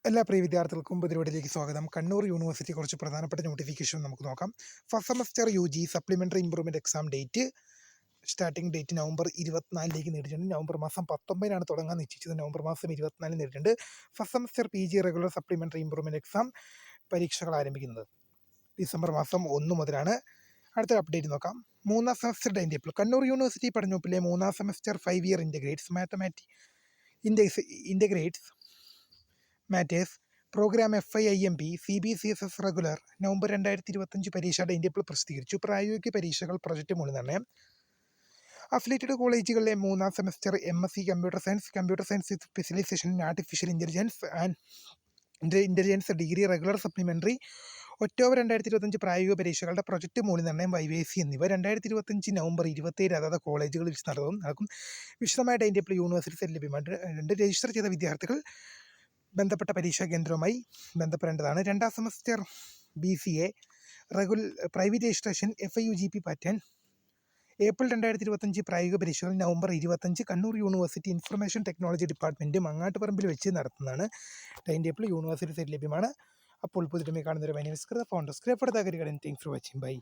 എല്ലാ പ്രിയ വിദ്യാർത്ഥികൾക്കും പരിപാടിയിലേക്ക് സ്വാഗതം. കണ്ണൂർ യൂണിവേഴ്സിറ്റി കുറച്ച് പ്രധാനപ്പെട്ട നോട്ടിഫിക്കേഷൻ നമുക്ക് നോക്കാം. First semester UG supplementary improvement exam date starting date November 24 നേടിയിട്ടുണ്ട്. നവംബർ മാസം 19 തുടങ്ങാൻ നിശ്ചയിച്ചത്. നവംബർ മാസം 24 നേടിയിട്ടുണ്ട്. First semester PG regular supplementary improvement exam പരീക്ഷകൾ ആരംഭിക്കുന്നത് ഡിസംബർ മാസം 1 മുതലാണ്. അടുത്തൊരു അപ്ഡേറ്റ് നോക്കാം. മൂന്നാം semester time table. Kannur university പഠനവകുപ്പിലെ മൂന്നാം semester 5 year integrated masters programme FIIMP CBCSS regular November 2025 പരീക്ഷ ടൈം ടേബിൾ പ്രസിദ്ധീകരിച്ചു. പ്രായോഗിക പരീക്ഷകൾ പ്രൊജക്ട് മൂല്യനിർണ്ണയം. അഫിലിയേറ്റഡ് കോളേജുകളിലെ മൂന്നാം semester MSc computer science with specialisation in artificial intelligence degree regular supplementary October 2025 പ്രായോഗിക പരീക്ഷകളുടെ പ്രൊജക്ട് മൂല്യനിർണ്ണയം YVC എന്നിവ 2025 നവംബർ 27 അതായത് കോളേജുകളിൽ വെച്ച് നടക്കും. വിശദമായ ടൈം ടേബിൾ യൂണിവേഴ്സിറ്റി ലഭ്യമാണ്. രജിസ്റ്റർ ചെയ്ത വിദ്യാർത്ഥികൾ ബന്ധപ്പെട്ട പരീക്ഷാ കേന്ദ്രവുമായി ബന്ധപ്പെടേണ്ടതാണ്. രണ്ടാം semester BCA private registration FIUGP pattern April 2025 പ്രായോഗിക പരീക്ഷകൾ November 25 Kannur university information technology department മങ്ങാട്ടുപറമ്പിൽ വെച്ച് നടത്തുന്നതാണ്. ടൈം ടേബിൾ യൂണിവേഴ്സിറ്റി സൈറ്റ് ലഭ്യമാണ്. അപ്പോൾ പുതിയ കാണുന്നൊരു my name is Krita founder scribe for the career and thanks for watching. By.